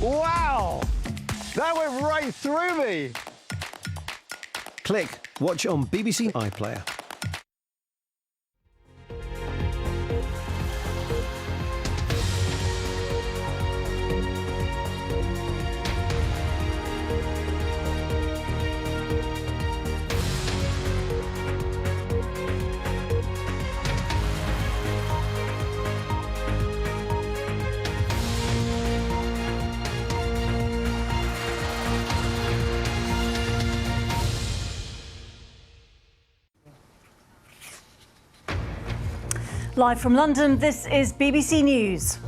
Wow! That went right through me! Click. Watch on BBC iPlayer. Live from London, this is BBC News.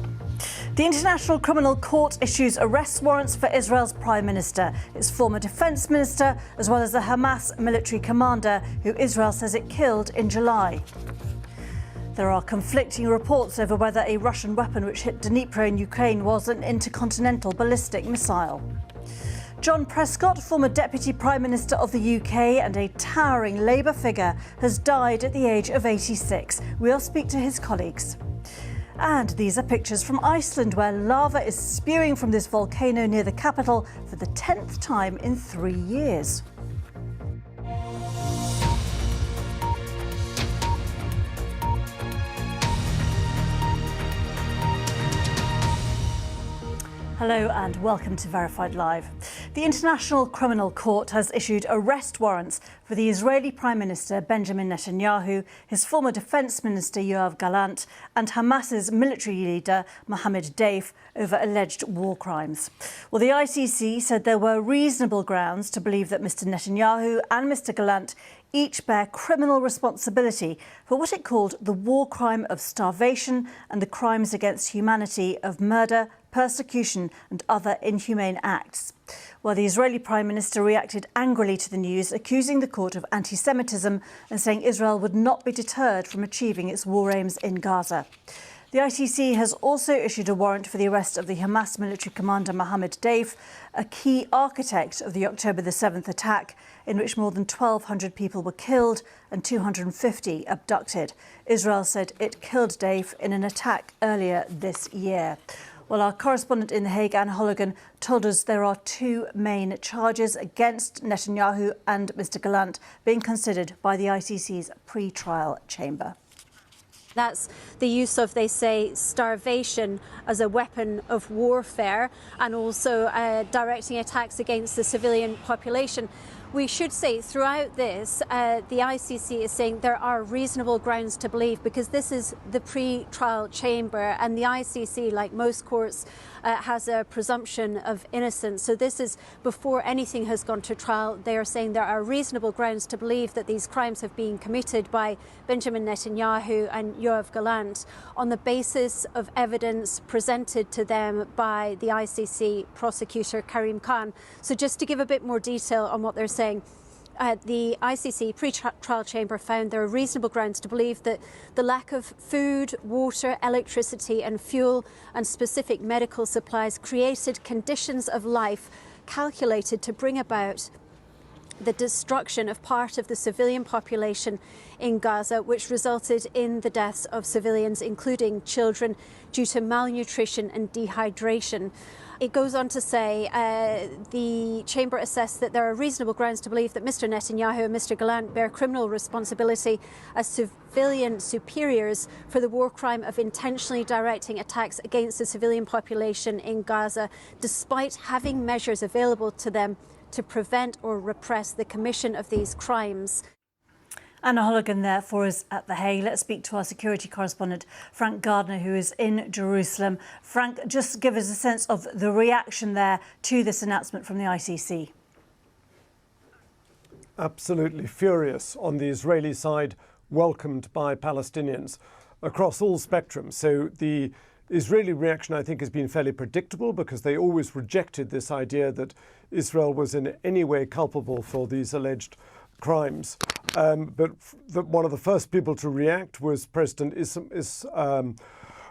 The International Criminal Court issues arrest warrants for Israel's Prime Minister, its former Defence Minister, as well as the Hamas military commander, who Israel says it killed in July. There are conflicting reports over whether a Russian weapon which hit Dnipro in Ukraine was an intercontinental ballistic missile. John Prescott, former Deputy Prime Minister of the UK and a towering Labour figure, has died at the age of 86. We'll speak to his colleagues. And these are pictures from Iceland, where lava is spewing from this volcano near the capital for the 10th time in 3 years. Hello and welcome to Verified Live. The International Criminal Court has issued arrest warrants for the Israeli Prime Minister Benjamin Netanyahu, his former Defence Minister Yoav Gallant and Hamas's military leader Mohammed Deif over alleged war crimes. Well, the ICC said there were reasonable grounds to believe that Mr Netanyahu and Mr Gallant each bear criminal responsibility for what it called the war crime of starvation and the crimes against humanity of murder, persecution and other inhumane acts. Well, the Israeli Prime Minister reacted angrily to the news, accusing the court of anti-Semitism and saying Israel would not be deterred from achieving its war aims in Gaza. The ICC has also issued a warrant for the arrest of the Hamas military commander Mohammed Deif, a key architect of the October the 7th attack, in which more than 1,200 people were killed and 250 abducted. Israel said it killed Deif in an attack earlier this year. Well, our correspondent in The Hague, Anne Holligan, told us there are two main charges against Netanyahu and Mr Gallant being considered by the ICC's pre-trial chamber. That's the use of, they say, starvation as a weapon of warfare and also directing attacks against the civilian population. We should say throughout this, the ICC is saying there are reasonable grounds to believe, because this is the pre-trial chamber and the ICC, like most courts, has a presumption of innocence. So this is before anything has gone to trial. They are saying there are reasonable grounds to believe that these crimes have been committed by Benjamin Netanyahu and Yoav Gallant on the basis of evidence presented to them by the ICC prosecutor Karim Khan. So just to give a bit more detail on what they're saying, the ICC pre-trial chamber found there are reasonable grounds to believe that the lack of food, water, electricity and fuel and specific medical supplies created conditions of life calculated to bring about the destruction of part of the civilian population in Gaza, which resulted in the deaths of civilians, including children, due to malnutrition and dehydration. It goes on to say the chamber assessed that there are reasonable grounds to believe that Mr Netanyahu and Mr Gallant bear criminal responsibility as civilian superiors for the war crime of intentionally directing attacks against the civilian population in Gaza, despite having measures available to them to prevent or repress the commission of these crimes. Anna Holligan there for us at The Hague. Let's speak to our security correspondent, Frank Gardner, who is in Jerusalem. Frank, just give us a sense of the reaction there to this announcement from the ICC. Absolutely furious on the Israeli side, welcomed by Palestinians across all spectrums. So the Israeli reaction, I think, has been fairly predictable, because they always rejected this idea that Israel was in any way culpable for these alleged crimes. But one of the first people to react was President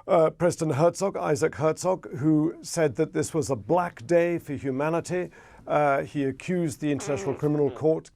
Herzog, Isaac Herzog, who said that this was a black day for humanity. He accused the International Criminal Court,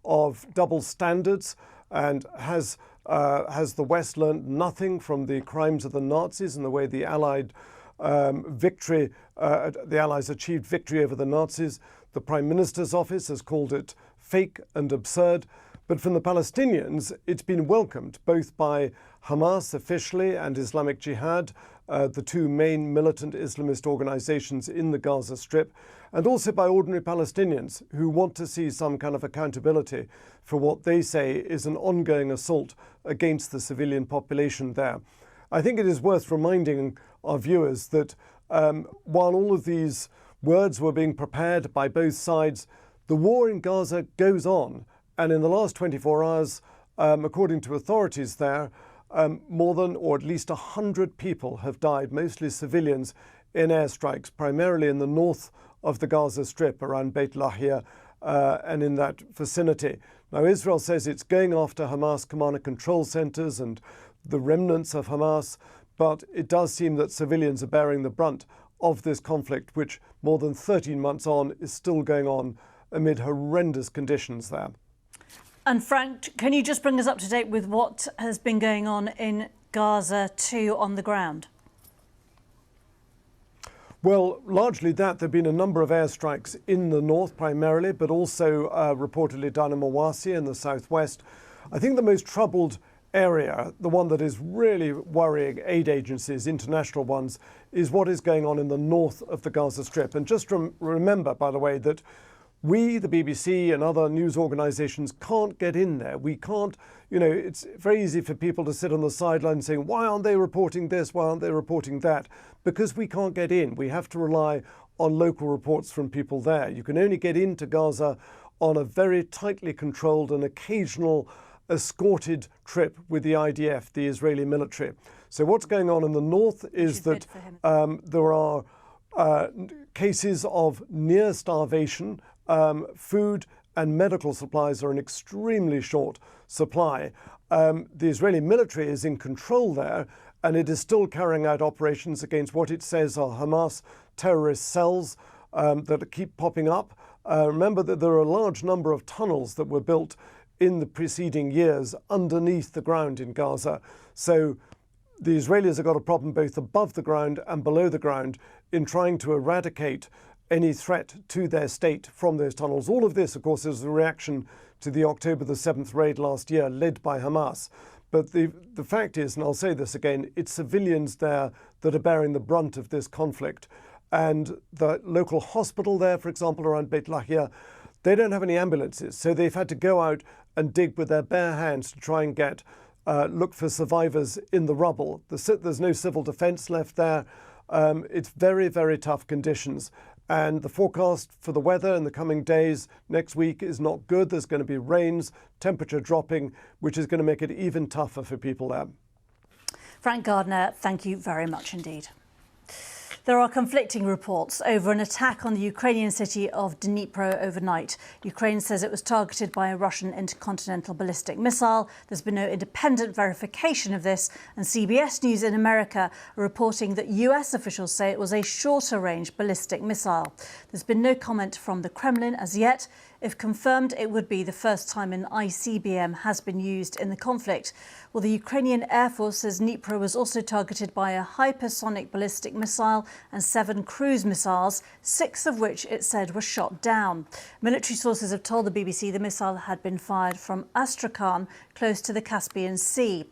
of double standards, and has the West learned nothing from the crimes of the Nazis and the way the Allied victory. The Allies achieved victory over the Nazis. The Prime Minister's office has called it fake and absurd. But from the Palestinians, it's been welcomed both by Hamas officially and Islamic Jihad, the two main militant Islamist organizations in the Gaza Strip, and also by ordinary Palestinians who want to see some kind of accountability for what they say is an ongoing assault against the civilian population there. I think it is worth reminding our viewers that while all of these words were being prepared by both sides, the war in Gaza goes on. And in the last 24 hours, according to authorities there, more than, or at least 100 people have died, mostly civilians, in airstrikes, primarily in the north of the Gaza Strip, around Beit Lahia and in that vicinity. Now, Israel says it's going after Hamas command and control centers and the remnants of Hamas, but it does seem that civilians are bearing the brunt of this conflict, which more than 13 months on is still going on amid horrendous conditions there. And Frank, can you just bring us up to date with what has been going on in Gaza too on the ground? Well, largely that. There have been a number of airstrikes in the north primarily, but also reportedly down in Mawasi in the southwest. I think the most troubled area, the one that is really worrying aid agencies, international ones, is what is going on in the north of the Gaza Strip. And just remember, by the way, that we, the BBC and other news organisations, can't get in there. We can't, it's very easy for people to sit on the sidelines saying, why aren't they reporting this? Why aren't they reporting that? Because we can't get in. We have to rely on local reports from people there. You can only get into Gaza on a very tightly controlled and occasional escorted trip with the IDF, the Israeli military. So what's going on in the north is that there are cases of near starvation. Food and medical supplies are in extremely short supply. The Israeli military is in control there, and it is still carrying out operations against what it says are Hamas terrorist cells that keep popping up. Remember that there are a large number of tunnels that were built in the preceding years underneath the ground in Gaza. So the Israelis have got a problem both above the ground and below the ground in trying to eradicate any threat to their state from those tunnels. All of this, of course, is a reaction to the October the 7th raid last year led by Hamas. But the fact is, and I'll say this again, it's civilians there that are bearing the brunt of this conflict. And the local hospital there, for example, around Beit Lahia, they don't have any ambulances. So they've had to go out and dig with their bare hands to try and look for survivors in the rubble. There's no civil defence left there. It's very, very tough conditions. And the forecast for the weather in the coming days next week is not good. There's going to be rains, temperature dropping, which is going to make it even tougher for people there. Frank Gardner, thank you very much indeed. There are conflicting reports over an attack on the Ukrainian city of Dnipro overnight. Ukraine says it was targeted by a Russian intercontinental ballistic missile. There's been no independent verification of this, and CBS News in America are reporting that US officials say it was a shorter-range ballistic missile. There's been no comment from the Kremlin as yet. If confirmed, it would be the first time an ICBM has been used in the conflict. Well, the Ukrainian Air Force says Dnipro was also targeted by a hypersonic ballistic missile and 7 cruise missiles, 6 of which it said were shot down. Military sources have told the BBC the missile had been fired from Astrakhan, close to the Caspian Sea.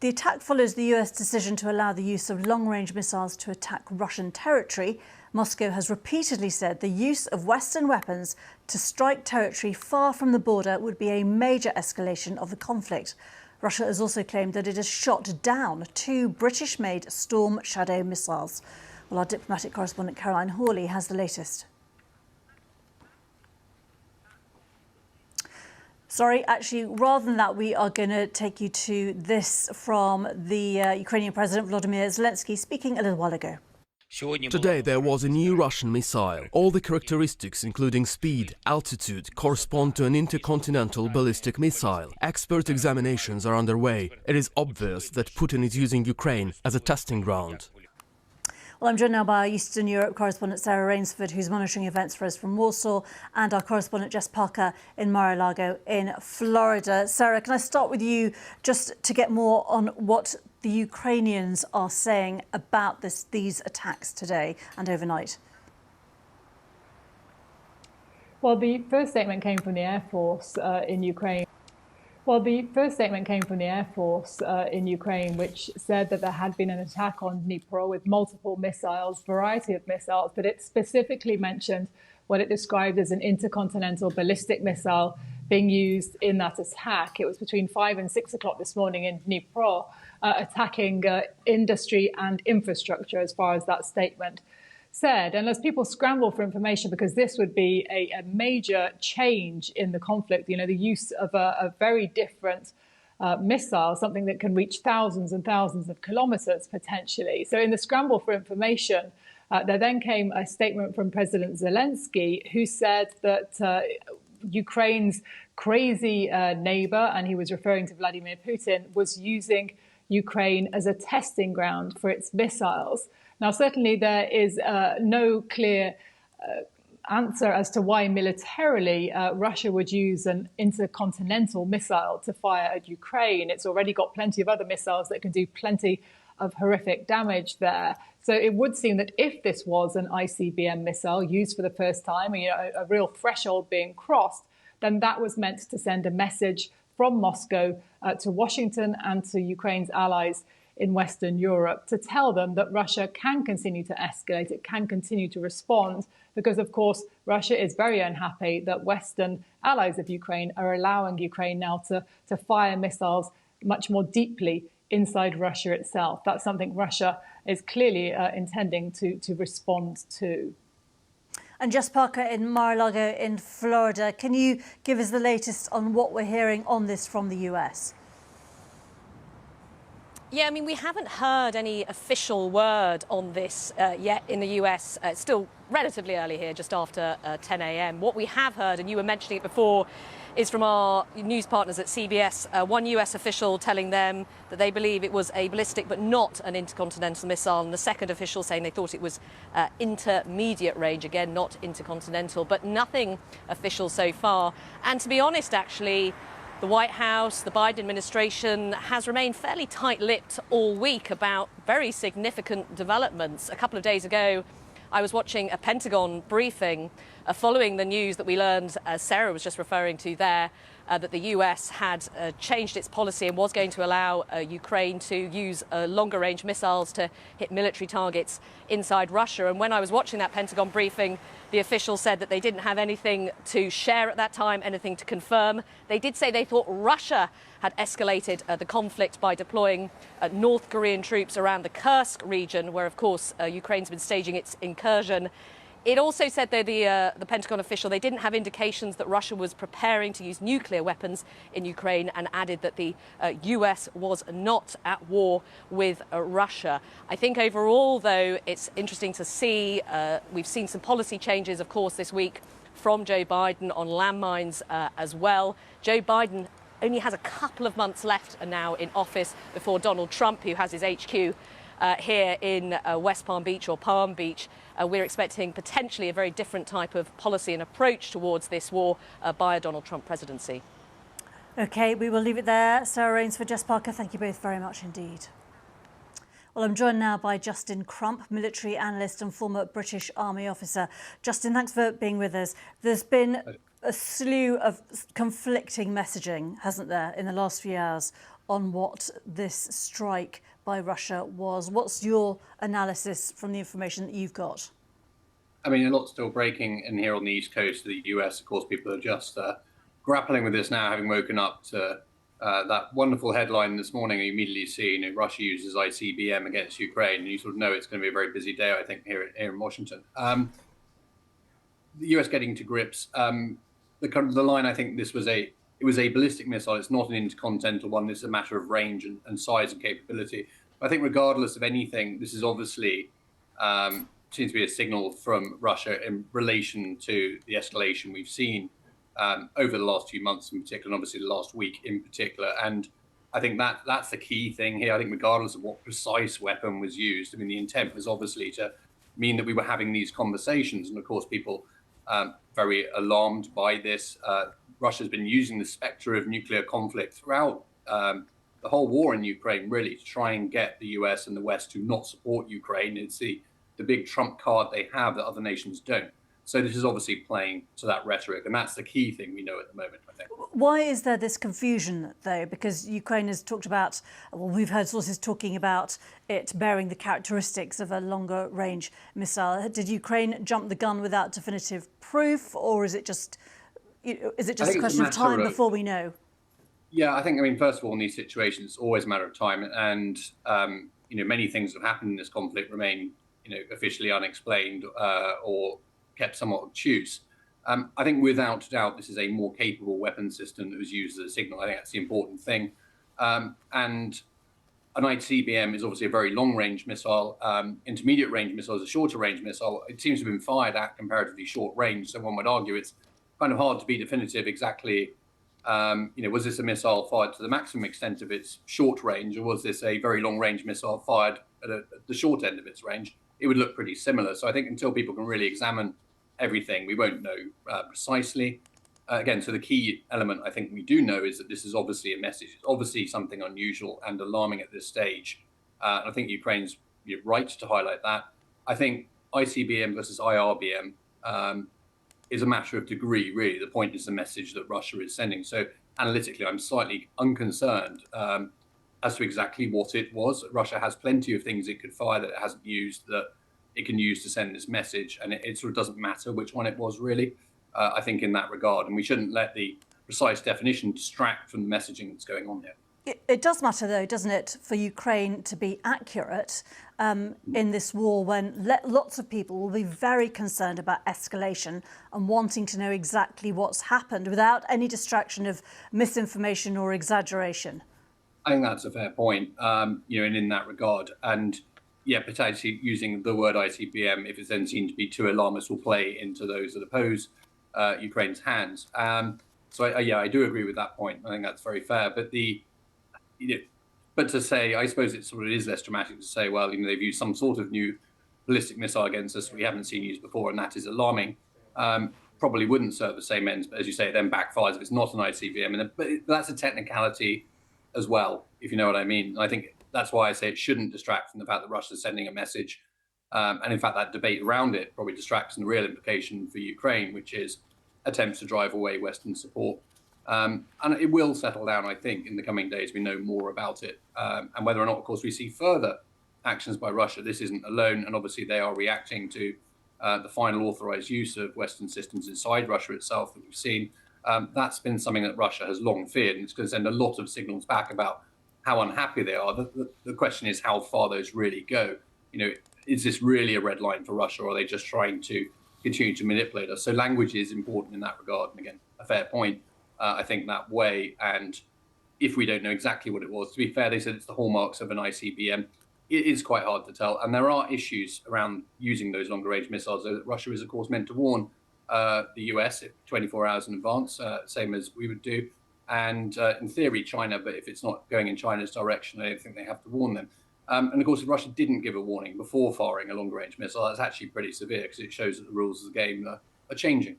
The attack follows the US decision to allow the use of long-range missiles to attack Russian territory. Moscow has repeatedly said the use of Western weapons to strike territory far from the border would be a major escalation of the conflict. Russia has also claimed that it has shot down 2 British-made Storm Shadow missiles. Well, our diplomatic correspondent Caroline Hawley has the latest. Sorry, actually, rather than that, we are going to take you to this from the Ukrainian President Volodymyr Zelensky speaking a little while ago. Today there was a new Russian missile. All the characteristics, including speed, altitude, correspond to an intercontinental ballistic missile. Expert examinations are underway. It is obvious that Putin is using Ukraine as a testing ground. Well, I'm joined now by our Eastern Europe correspondent Sarah Rainsford, who's monitoring events for us from Warsaw, and our correspondent Jess Parker in Mar-a-Lago in Florida. Sarah, can I start with you just to get more on what the Ukrainians are saying about these attacks today and overnight? Well, the first statement came from the Air Force in Ukraine. Which said that there had been an attack on Dnipro with multiple missiles, variety of missiles, but it specifically mentioned what it described as an intercontinental ballistic missile being used in that attack. It was between 5 and 6 o'clock this morning in Dnipro, attacking industry and infrastructure, as far as that statement said. And as people scramble for information, because this would be a major change in the conflict, the use of a very different missile, something that can reach thousands and thousands of kilometers potentially. So in the scramble for information, there then came a statement from President Zelensky, who said that Ukraine's crazy neighbor, and he was referring to Vladimir Putin, was using Ukraine as a testing ground for its missiles. Now, certainly there is no clear answer as to why militarily Russia would use an intercontinental missile to fire at Ukraine. It's already got plenty of other missiles that can do plenty of horrific damage there. So it would seem that if this was an ICBM missile used for the first time, a real threshold being crossed, then that was meant to send a message from Moscow to Washington and to Ukraine's allies in Western Europe to tell them that Russia can continue to escalate, it can continue to respond, because, of course, Russia is very unhappy that Western allies of Ukraine are allowing Ukraine now to fire missiles much more deeply inside Russia itself. That's something Russia is clearly intending to respond to. And Jess Parker in Mar-a-Lago in Florida, can you give us the latest on what we're hearing on this from the US? Yeah, I mean, we haven't heard any official word on this yet in the US. It's still relatively early here, just after 10 a.m. What we have heard, and you were mentioning it before, is from our news partners at CBS, one US official telling them that they believe it was a ballistic but not an intercontinental missile, and the second official saying they thought it was intermediate range, again, not intercontinental, but nothing official so far. And to be honest, actually, the White House, the Biden administration has remained fairly tight-lipped all week about very significant developments. A couple of days ago, I was watching a Pentagon briefing following the news that we learned, as Sarah was just referring to there, that the US had changed its policy and was going to allow Ukraine to use longer-range missiles to hit military targets inside Russia. And when I was watching that Pentagon briefing, the official said that they didn't have anything to share at that time, anything to confirm. They did say they thought Russia had escalated the conflict by deploying North Korean troops around the Kursk region, where, of course, Ukraine's been staging its incursion. It also said, though, the Pentagon official, they didn't have indications that Russia was preparing to use nuclear weapons in Ukraine, and added that the US was not at war with Russia. I think overall, though, it's interesting to see, we've seen some policy changes, of course, this week from Joe Biden on landmines as well. Joe Biden only has a couple of months left now in office before Donald Trump, who has his HQ here in West Palm Beach, or Palm Beach. We're expecting potentially a very different type of policy and approach towards this war by a Donald Trump presidency. OK, we will leave it there. Sarah Rains for Jess Parker, thank you both very much indeed. Well, I'm joined now by Justin Crump, military analyst and former British Army officer. Justin, thanks for being with us. There's been a slew of conflicting messaging, hasn't there, in the last few hours on what this strike by Russia was. What's your analysis from the information that you've got? I mean, a lot's still breaking in here on the East Coast of the US. Of course, people are just grappling with this now, having woken up to that wonderful headline this morning. You immediately see, Russia uses ICBM against Ukraine, and you sort of know it's going to be a very busy day, I think, here in Washington. The US getting to grips. The line, I think this was it was a ballistic missile. It's not an intercontinental one. It's a matter of range and size and capability. But I think regardless of anything, this is obviously seems to be a signal from Russia in relation to the escalation we've seen over the last few months in particular, and obviously the last week in particular. And I think that's the key thing here. I think regardless of what precise weapon was used, I mean, the intent was obviously to mean that we were having these conversations. And of course, people very alarmed by this. Russia's been using the spectre of nuclear conflict throughout the whole war in Ukraine, really, to try and get the US and the West to not support Ukraine. It's the big trump card they have that other nations don't. So this is obviously playing to that rhetoric, and that's the key thing we know at the moment, I think. Why is there this confusion, though? Because Ukraine has talked about, well, we've heard sources talking about it bearing the characteristics of a longer-range missile. Did Ukraine jump the gun without definitive proof, or is it just a question of time before we know? Yeah, I mean, first of all, in these situations, it's always a matter of time, and many things that have happened in this conflict remain, officially unexplained or kept somewhat obtuse. I think without doubt, this is a more capable weapon system that was used as a signal. I think that's the important thing. And an ICBM is obviously a very long-range missile. Intermediate range missile is a shorter range missile. It seems to have been fired at comparatively short range. So one would argue it's kind of hard to be definitive exactly. Was this a missile fired to the maximum extent of its short range, or was this a very long-range missile fired at the short end of its range? It would look pretty similar. So I think until people can really examine everything, we won't know precisely. Again, so the key element I think we do know is that this is obviously a message. It's obviously something unusual and alarming at this stage. I think Ukraine's right to highlight that. I think ICBM versus IRBM is a matter of degree, really. The point is the message that Russia is sending. So analytically, I'm slightly unconcerned as to exactly what it was. Russia has plenty of things it could fire that it hasn't used, that it can use to send this message, and it sort of doesn't matter which one it was, really, I think, in that regard. And we shouldn't let the precise definition distract from the messaging that's going on here. It does matter, though, doesn't it, for Ukraine to be accurate in this war when lots of people will be very concerned about escalation and wanting to know exactly what's happened without any distraction of misinformation or exaggeration. I think that's a fair point, and in that regard. And yeah, potentially using the word ICBM, if it's then seen to be too alarmist, will play into those that oppose Ukraine's hands. So I do agree with that point. I think that's very fair. But but to say, I suppose it sort of is less dramatic to say, well, they've used some sort of new ballistic missile against us we haven't seen used before, and that is alarming. Probably wouldn't serve the same ends, but as you say, it then backfires if it's not an ICBM. But that's a technicality as well, if you know what I mean. I think that's why I say it shouldn't distract from the fact that Russia's sending a message. And in fact, that debate around it probably distracts from the real implication for Ukraine, which is attempts to drive away Western support. And it will settle down, I think, in the coming days. We know more about it. And whether or not, of course, we see further actions by Russia, this isn't alone. And obviously, they are reacting to the final authorized use of Western systems inside Russia itself that we've seen. That's been something that Russia has long feared, and it's going to send a lot of signals back about how unhappy they are. The question is how far those really go. Is this really a red line for Russia, or are they just trying to continue to manipulate us? So language is important in that regard. And again, a fair point, I think, that way. And if we don't know exactly what it was, to be fair, they said it's the hallmarks of an ICBM. It is quite hard to tell. And there are issues around using those longer range missiles. Russia is, of course, meant to warn the US 24 hours in advance, same as we would do. And in theory, China, but if it's not going in China's direction, I don't think they have to warn them. And of course, if Russia didn't give a warning before firing a long-range missile, that's actually pretty severe because it shows that the rules of the game are changing.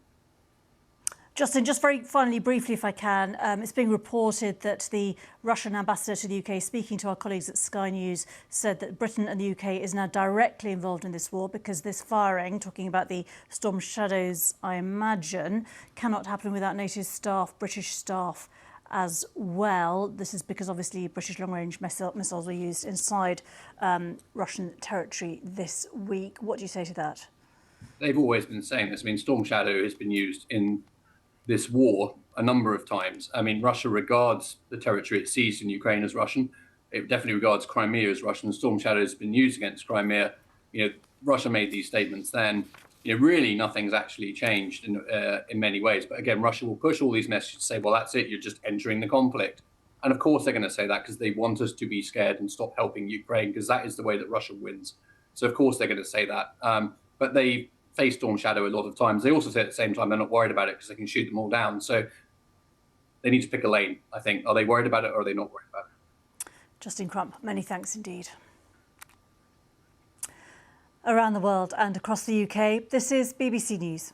Justin, just very finally, briefly, if I can, it's being reported that the Russian ambassador to the UK, speaking to our colleagues at Sky News, said that Britain and the UK is now directly involved in this war because this firing, talking about the Storm Shadows, I imagine, cannot happen without NATO staff, British staff as well. This is because obviously British long-range missiles were used inside Russian territory this week. What do you say to that? They've always been saying this. I mean, Storm Shadow has been used in this war a number of times. I mean, Russia regards the territory it seized in Ukraine as Russian. It definitely regards Crimea as Russian. Storm Shadow has been used against Crimea. Russia made these statements then. Really nothing's actually changed in many ways. But again, Russia will push all these messages to say, well, that's it, you're just entering the conflict. And of course they're going to say that because they want us to be scared and stop helping Ukraine, because that is the way that Russia wins. So of course they're going to say that. But they face Storm Shadow a lot of times. They also say at the same time they're not worried about it because they can shoot them all down. So they need to pick a lane, I think. Are they worried about it or are they not worried about it? Justin Crump, many thanks indeed. Around the world and across the UK, this is BBC News.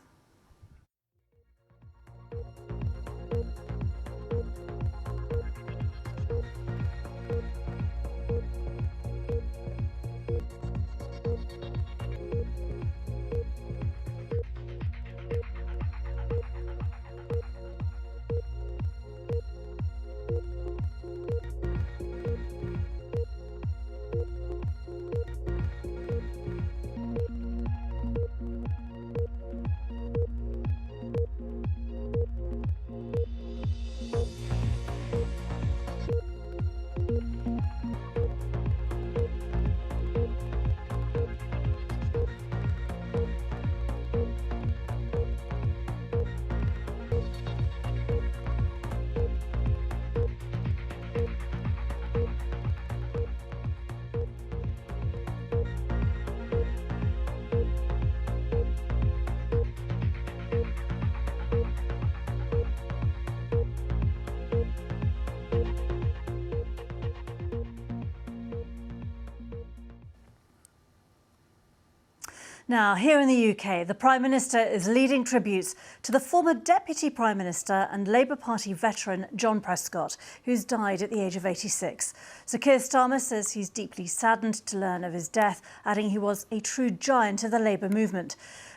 Now, here in the UK, the Prime Minister is leading tributes to the former Deputy Prime Minister and Labour Party veteran John Prescott, who's died at the age of 86. Sir Keir Starmer says he's deeply saddened to learn of his death, adding he was a true giant of the Labour movement.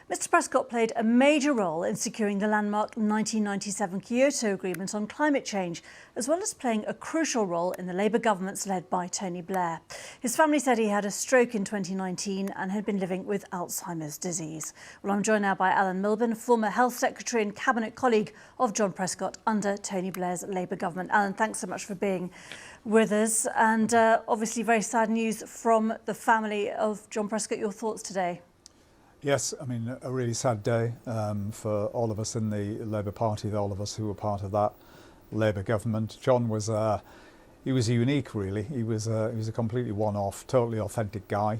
Mr Prescott played a major role in securing the landmark 1997 Kyoto Agreement on climate change, as well as playing a crucial role in the Labour governments led by Tony Blair. His family said he had a stroke in 2019 and had been living with Alzheimer's disease. Well, I'm joined now by Alan Milburn, former Health Secretary and Cabinet colleague of John Prescott under Tony Blair's Labour government. Alan, thanks so much for being with us. And obviously very sad news from the family of John Prescott. Your thoughts today? Yes, I mean, a really sad day for all of us in the Labour Party, all of us who were part of that Labour government. John was he was unique, really. He was a completely one-off, totally authentic guy.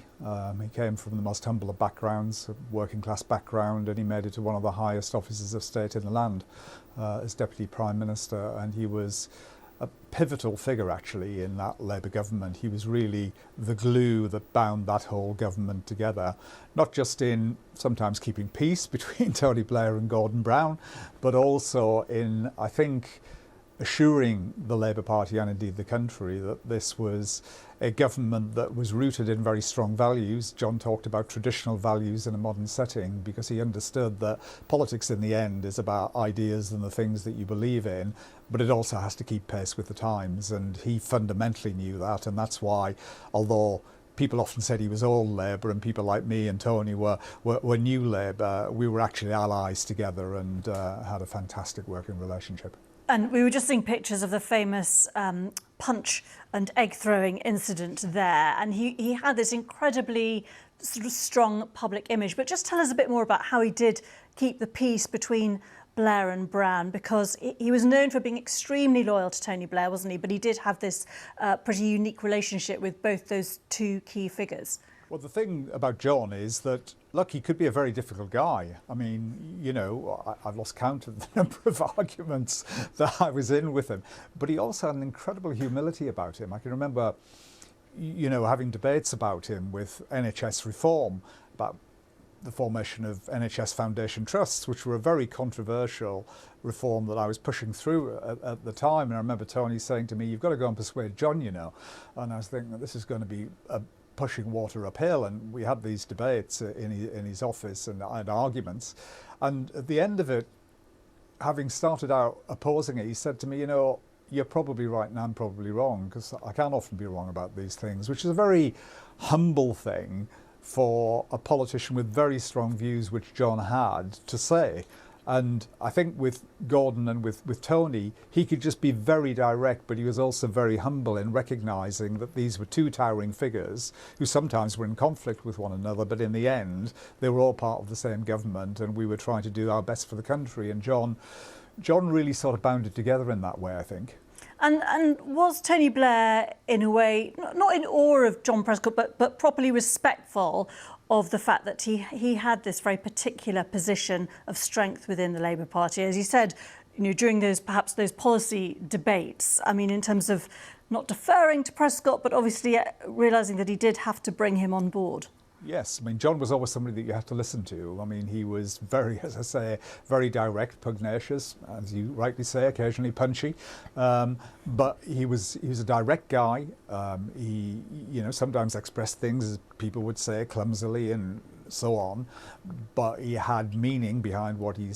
He came from the most humble of backgrounds, a working class background, and he made it to one of the highest offices of state in the land as Deputy Prime Minister, and he was a pivotal figure actually in that Labour government. He was really the glue that bound that whole government together, not just in sometimes keeping peace between Tony Blair and Gordon Brown, but also in, I think, assuring the Labour Party and indeed the country that this was a government that was rooted in very strong values. John talked about traditional values in a modern setting because he understood that politics in the end is about ideas and the things that you believe in, but it also has to keep pace with the times, and he fundamentally knew that, and that's why, although people often said he was old Labour and people like me and Tony were new Labour, we were actually allies together and had a fantastic working relationship. And we were just seeing pictures of the famous punch and egg throwing incident there. And he had this incredibly sort of strong public image. But just tell us a bit more about how he did keep the peace between Blair and Brown, because he was known for being extremely loyal to Tony Blair, wasn't he? But he did have this pretty unique relationship with both those two key figures. Well, the thing about John is that, look, he could be a very difficult guy. I mean, you know, I've lost count of the number of arguments that I was in with him. But he also had an incredible humility about him. I can remember, you know, having debates about him with NHS reform, about the formation of NHS Foundation Trusts, which were a very controversial reform that I was pushing through at the time. And I remember Tony saying to me, "You've got to go and persuade John, you know." And I was thinking that this is going to be pushing water uphill, and we had these debates in his office and arguments, and at the end of it, having started out opposing it, he said to me, "You know, you're probably right and I'm probably wrong, because I can often be wrong about these things," which is a very humble thing for a politician with very strong views, which John had, to say. And I think with Gordon and with Tony, he could just be very direct, but he was also very humble in recognising that these were two towering figures who sometimes were in conflict with one another, but in the end, they were all part of the same government, and we were trying to do our best for the country. And John really sort of bound it together in that way, I think. And was Tony Blair, in a way, not in awe of John Prescott, but properly respectful of the fact that he had this very particular position of strength within the Labour Party? As you said, you know, during those policy debates, I mean, in terms of not deferring to Prescott, but obviously realising that he did have to bring him on board. Yes, I mean, John was always somebody that you had to listen to. I mean, he was very, as I say, very direct, pugnacious, as you rightly say, occasionally punchy. But he was a direct guy. He, you know, sometimes expressed things, as people would say, clumsily and so on. But he had meaning behind what he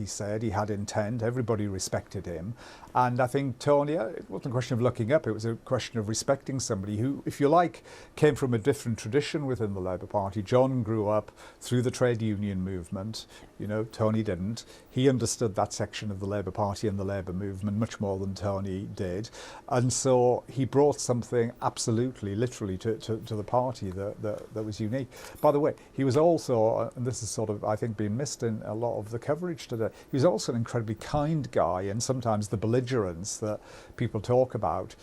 said. He had intent. Everybody respected him. And I think Tony, it wasn't a question of looking up, it was a question of respecting somebody who, if you like, came from a different tradition within the Labour Party. John grew up through the trade union movement. You know, Tony didn't. He understood that section of the Labour Party and the Labour movement much more than Tony did. And so he brought something absolutely, literally to the party that was unique. By the way, he was also, and this is sort of, I think, being missed in a lot of the coverage today, he was also an incredibly kind guy, and sometimes the belligerence that people talk about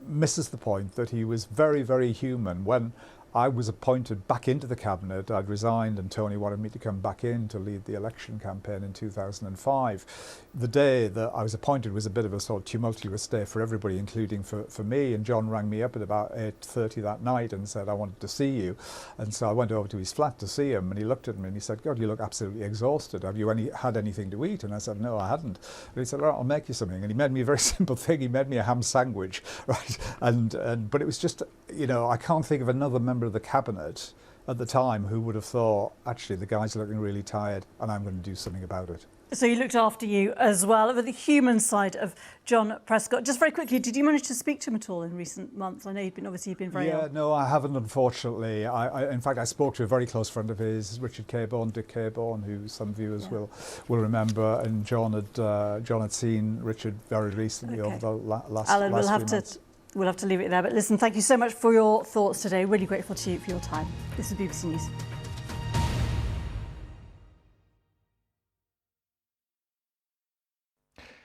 misses the point that he was very, very human. When I was appointed back into the cabinet. I'd resigned and Tony wanted me to come back in to lead the election campaign in 2005. The day that I was appointed was a bit of a sort of tumultuous day for everybody, including for me, and John rang me up at about 8:30 that night and said, I wanted to see you. And so I went over to his flat to see him, and he looked at me and he said, God, you look absolutely exhausted. Have you had anything to eat? And I said, no, I hadn't. And he said, all right, I'll make you something. And he made me a very simple thing. He made me a ham sandwich, right? But it was just, you know, I can't think of another member of the cabinet at the time who would have thought, actually, the guy's looking really tired and I'm going to do something about it. So he looked after you as well. Over the human side of John Prescott, just very quickly, did you manage to speak to him at all in recent months? I know you've been very ill. No, I haven't, unfortunately. In fact, I spoke to a very close friend of his, Richard Cabourn, Dick Cabourn, who some viewers will remember, and John had seen Richard very recently over the last Alan, months. We'll have to leave it there. But listen, thank you so much for your thoughts today. Really grateful to you for your time. This is BBC News.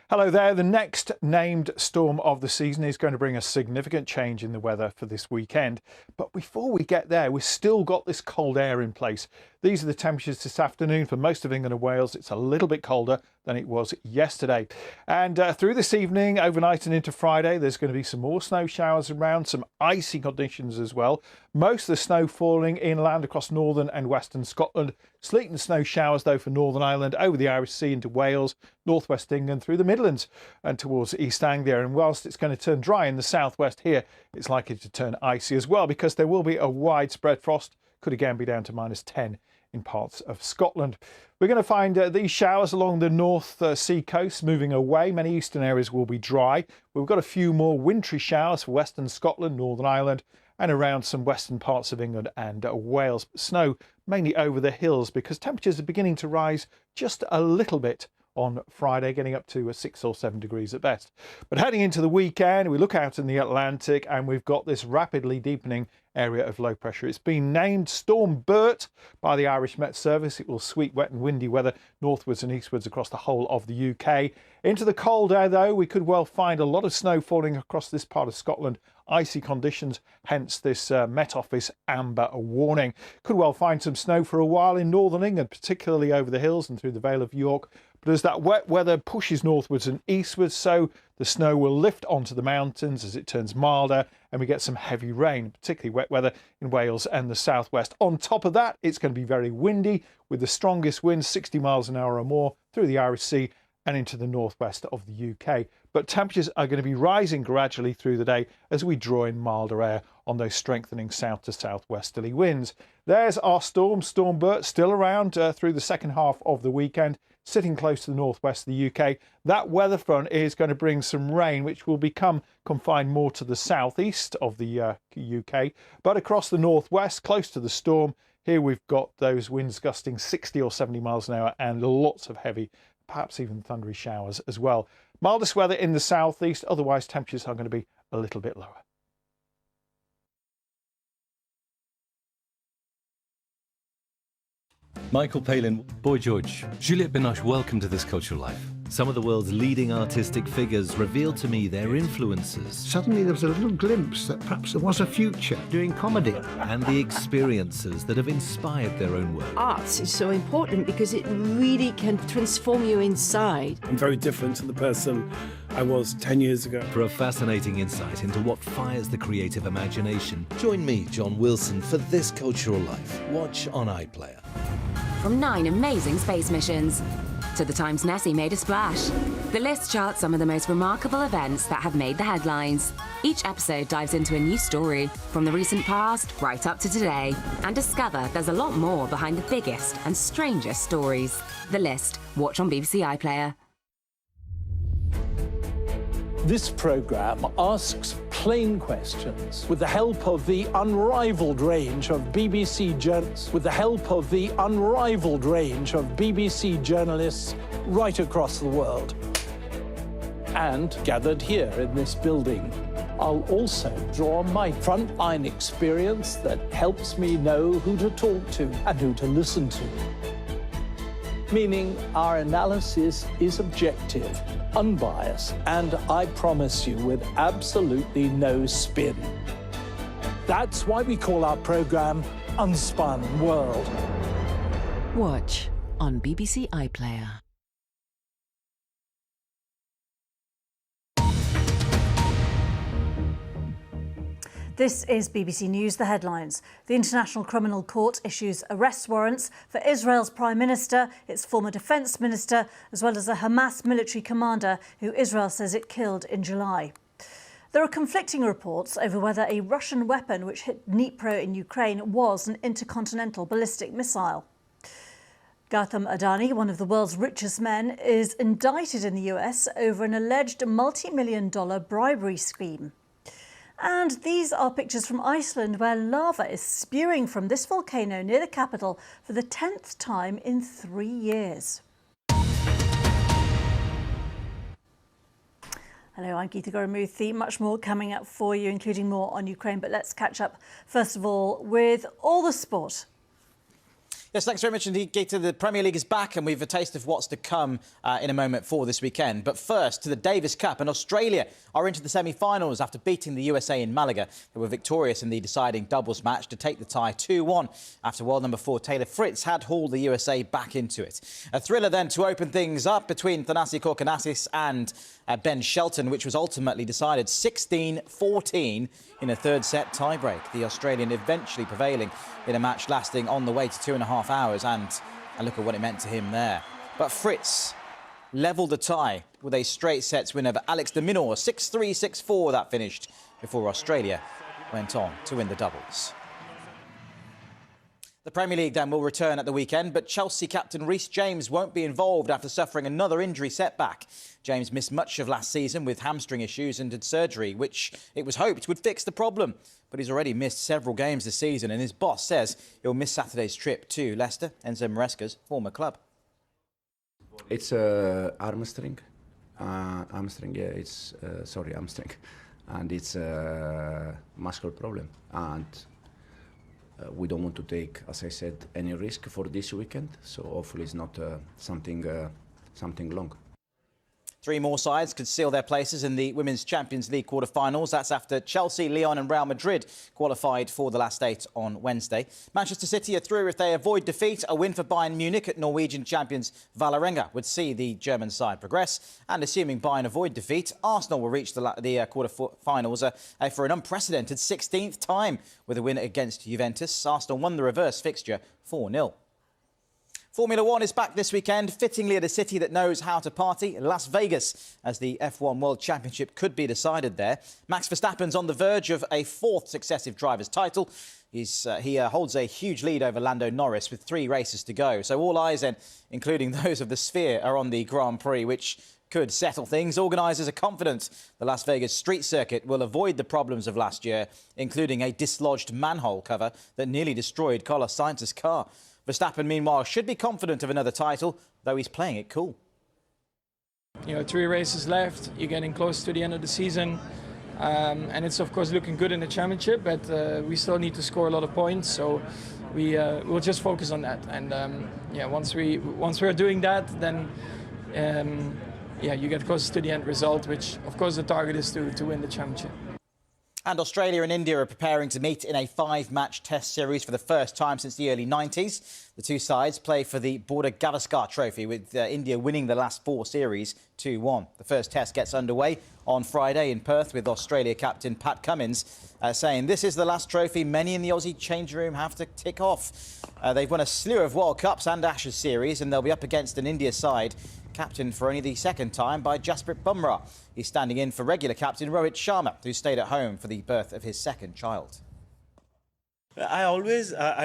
Hello there. The next named storm of the season is going to bring a significant change in the weather for this weekend. But before we get there, we've still got this cold air in place. These are the temperatures this afternoon for most of England and Wales. It's a little bit colder than it was yesterday. And through this evening, overnight and into Friday, there's going to be some more snow showers around, some icy conditions as well. Most of the snow falling inland across northern and western Scotland. Sleet and snow showers, though, for Northern Ireland, over the Irish Sea into Wales, northwest England, through the Midlands and towards East Anglia. And whilst it's going to turn dry in the southwest here, it's likely to turn icy as well, because there will be a widespread frost. Could again be down to -10 in parts of Scotland. We're going to find these showers along the North Sea coast moving away. Many eastern areas will be dry. We've got a few more wintry showers for western Scotland, Northern Ireland, and around some western parts of England and Wales. Snow mainly over the hills, because temperatures are beginning to rise just a little bit on Friday, getting up to 6 or 7 degrees at best. But heading into the weekend, we look out in the Atlantic and we've got this rapidly deepening area of low pressure. It's been named Storm Bert by the Irish Met Service. It will sweep wet and windy weather northwards and eastwards across the whole of the UK. Into the cold air, though, we could well find a lot of snow falling across this part of Scotland. Icy conditions, hence this Met Office amber warning. Could well find some snow for a while in northern England, particularly over the hills and through the Vale of York. But as that wet weather pushes northwards and eastwards, so the snow will lift onto the mountains as it turns milder and we get some heavy rain, particularly wet weather in Wales and the southwest. On top of that, it's going to be very windy with the strongest winds, 60 miles an hour or more, through the Irish Sea and into the northwest of the UK. But temperatures are going to be rising gradually through the day as we draw in milder air on those strengthening south to southwesterly winds. There's our storm, Storm Bert, still around through the second half of the weekend, sitting close to the northwest of the UK. That weather front is going to bring some rain, which will become confined more to the southeast of the UK. But across the northwest, close to the storm, here we've got those winds gusting 60 or 70 miles an hour and lots of heavy, perhaps even thundery showers as well. Mildest weather in the southeast, otherwise temperatures are going to be a little bit lower. Michael Palin, Boy George, Juliette Binoche, welcome to This Cultural Life. Some of the world's leading artistic figures revealed to me their influences. Suddenly there was a little glimpse that perhaps there was a future doing comedy. And the experiences that have inspired their own work. Art is so important because it really can transform you inside. I'm very different to the person I was 10 years ago. For a fascinating insight into what fires the creative imagination, join me, John Wilson, for This Cultural Life. Watch on iPlayer. From 9 amazing space missions to the times Nessie made a splash, the list charts some of the most remarkable events that have made the headlines. Each episode dives into a new story, from the recent past right up to today, and discover there's a lot more behind the biggest and strangest stories. The List. Watch on BBC iPlayer. This programme asks plain questions with the help of the unrivalled range of BBC journalists, right across the world, and gathered here in this building. I'll also draw on my frontline experience that helps me know who to talk to and who to listen to. Meaning our analysis is objective, unbiased, and I promise you with absolutely no spin. That's why we call our programme Unspun World. Watch on BBC iPlayer. This is BBC News, the headlines. The International Criminal Court issues arrest warrants for Israel's Prime Minister, its former Defence Minister, as well as a Hamas military commander who Israel says it killed in July. There are conflicting reports over whether a Russian weapon which hit Dnipro in Ukraine was an intercontinental ballistic missile. Gautam Adani, one of the world's richest men, is indicted in the US over an alleged multi-million-dollar bribery scheme. And these are pictures from Iceland, where lava is spewing from this volcano near the capital for the 10th time in 3 years. Hello, I'm Geeta Guru-Murthy. Much more coming up for you, including more on Ukraine. But let's catch up, first of all, with all the sport. Yes, thanks very much indeed, Geeta. The Premier League is back and we've a taste of what's to come in a moment for this weekend. But first, to the Davis Cup, and Australia are into the semi-finals after beating the USA in Malaga. They were victorious in the deciding doubles match to take the tie 2-1 after world number 4 Taylor Fritz had hauled the USA back into it. A thriller then to open things up between Thanasi Kokonakis and Ben Shelton, which was ultimately decided 16-14 in a third set tiebreak. The Australian eventually prevailing in a match lasting on the way to 2.5 hours, and look at what it meant to him there. But Fritz levelled the tie with a straight sets win over Alex de Minaur. 6-3, 6-4 that finished before Australia went on to win the doubles. The Premier League then will return at the weekend, but Chelsea captain Reece James won't be involved after suffering another injury setback. James missed much of last season with hamstring issues and did surgery, which it was hoped would fix the problem. But he's already missed several games this season, and his boss says he'll miss Saturday's trip to Leicester, Enzo Maresca's former club. It's a hamstring. Hamstring, yeah, it's hamstring, and it's a muscular problem, and we don't want to take, as I said, any risk for this weekend. So hopefully it's not something long. 3 more sides could seal their places in the Women's Champions League quarter-finals. That's after Chelsea, Lyon and Real Madrid qualified for the last 8 on Wednesday. Manchester City are through if they avoid defeat. A win for Bayern Munich at Norwegian champions Vålerenga would see the German side progress. And assuming Bayern avoid defeat, Arsenal will reach the quarter-finals for an unprecedented 16th time with a win against Juventus. Arsenal won the reverse fixture 4-0. Formula One is back this weekend, fittingly at a city that knows how to party, Las Vegas, as the F1 World Championship could be decided there. Max Verstappen's on the verge of a 4th successive driver's title. He holds a huge lead over Lando Norris with 3 races to go. So all eyes, then, including those of the Sphere, are on the Grand Prix, which could settle things. Organisers are confident the Las Vegas street circuit will avoid the problems of last year, including a dislodged manhole cover that nearly destroyed Carlos Sainz's car. Verstappen, meanwhile, should be confident of another title, though he's playing it cool. 3 races left, you're getting close to the end of the season, and it's of course looking good in the championship, but we still need to score a lot of points, so we'll just focus on that. And once we're doing that, then you get closer to the end result, which of course the target is to win the championship. And Australia and India are preparing to meet in a 5-match test series for the first time since the early 90s. The 2 sides play for the Border Gavaskar Trophy, with India winning the last 4 series 2-1. The first test gets underway on Friday in Perth, with Australia captain Pat Cummins saying this is the last trophy many in the Aussie change room have to tick off. They've won a slew of World Cups and Ashes series, and they'll be up against an India side captained for only the 2nd time by Jasprit Bumrah. He's standing in for regular captain Rohit Sharma, who stayed at home for the birth of his 2nd child. I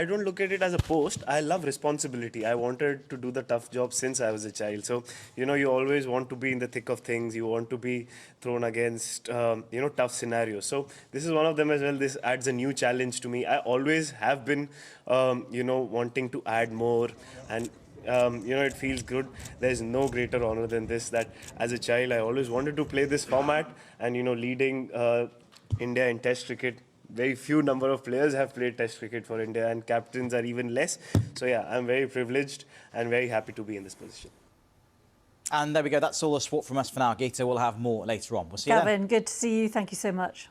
don't look at it as a post. I love responsibility. I wanted to do the tough job since I was a child. So, you always want to be in the thick of things. You want to be thrown against, tough scenarios. So this is one of them as well. This adds a new challenge to me. I always have been, wanting to add more, and it feels good. There's no greater honor than this, that as a child I always wanted to play this format, and leading India in Test cricket. Very few number of players have played Test cricket for India, and captains are even less. So yeah, I'm very privileged and very happy to be in this position. And there we go. That's all the sport from us for now. Geeta will have more later on. We'll see you then. Gavin, good to see you. Thank you so much.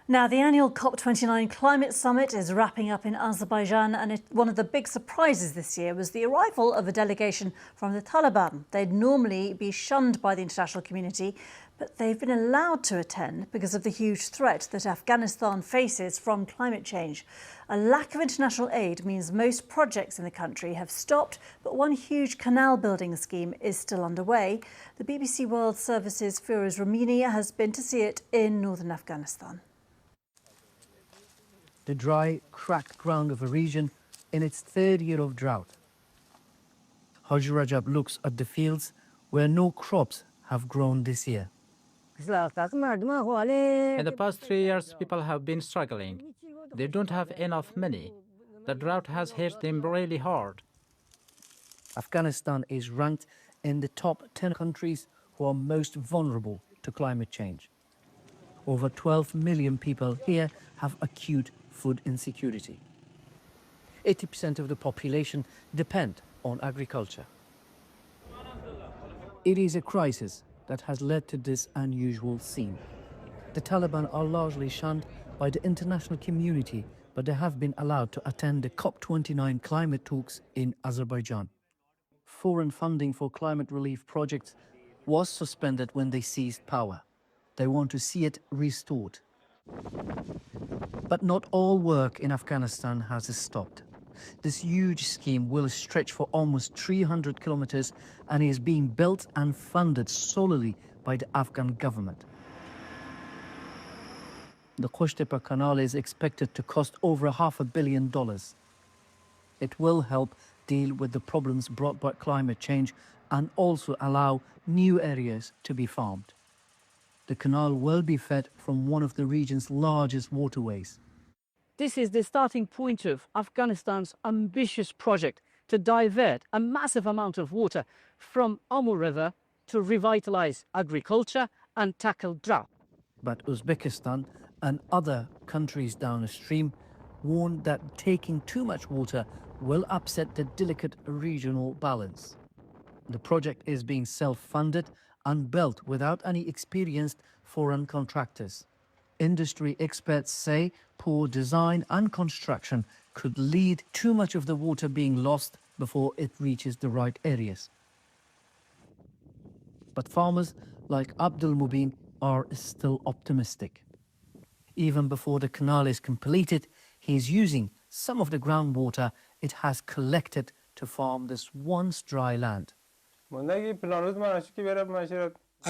Now, the annual COP29 climate summit is wrapping up in Azerbaijan, and one of the big surprises this year was the arrival of a delegation from the Taliban. They'd normally be shunned by the international community, but they've been allowed to attend because of the huge threat that Afghanistan faces from climate change. A lack of international aid means most projects in the country have stopped, but one huge canal building scheme is still underway. The BBC World Service's Firoz Ramini has been to see it in northern Afghanistan. The dry, cracked ground of a region in its third year of drought. Haj Rajab looks at the fields where no crops have grown this year. In the past 3 years, people have been struggling. They don't have enough money. The drought has hit them really hard. Afghanistan is ranked in the top 10 countries who are most vulnerable to climate change. Over 12 million people here have acute food insecurity. 80% of the population depend on agriculture. It is a crisis that has led to this unusual scene. The Taliban are largely shunned by the international community, but they have been allowed to attend the COP29 climate talks in Azerbaijan. Foreign funding for climate relief projects was suspended when they seized power. They want to see it restored. But not all work in Afghanistan has stopped. This huge scheme will stretch for almost 300 kilometers and is being built and funded solely by the Afghan government. The Qosh-Tepe Canal is expected to cost over $500 million. It will help deal with the problems brought by climate change and also allow new areas to be farmed. The canal will be fed from one of the region's largest waterways. This is the starting point of Afghanistan's ambitious project to divert a massive amount of water from Amur River to revitalize agriculture and tackle drought. But Uzbekistan and other countries downstream warn that taking too much water will upset the delicate regional balance. The project is being self-funded and built without any experienced foreign contractors. Industry experts say poor design and construction could lead too much of the water being lost before it reaches the right areas. But farmers like Abdul Mubin are still optimistic. Even before the canal is completed, he is using some of the groundwater it has collected to farm this once dry land. I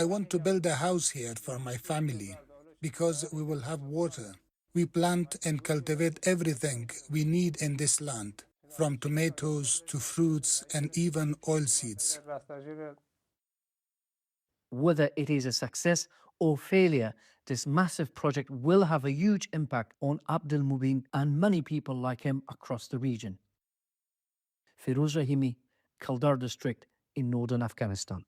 want to build a house here for my family because we will have water. We plant and cultivate everything we need in this land, from tomatoes to fruits and even oilseeds. Whether it is a success or failure, this massive project will have a huge impact on Abdul Mubin and many people like him across the region. Firoz Rahimi, Kaldar district in northern Afghanistan.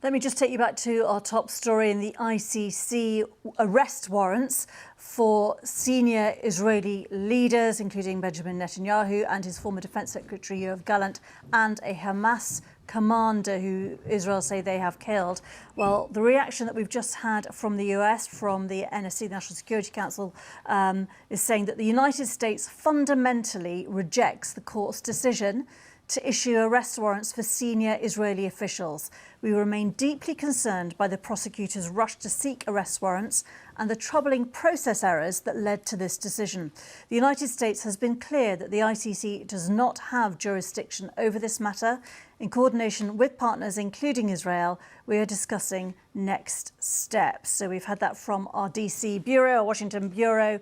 Let me just take you back to our top story in the ICC arrest warrants for senior Israeli leaders, including Benjamin Netanyahu and his former Defence Secretary Yoav Gallant, and a Hamas commander who Israel say they have killed. Well, the reaction that we've just had from the US, from the NSC, National Security Council, is saying that the United States fundamentally rejects the court's decision to issue arrest warrants for senior Israeli officials. We remain deeply concerned by the prosecutor's rush to seek arrest warrants and the troubling process errors that led to this decision. The United States has been clear that the ICC does not have jurisdiction over this matter. In coordination with partners, including Israel, we are discussing next steps. So we've had that from our DC bureau, our Washington bureau,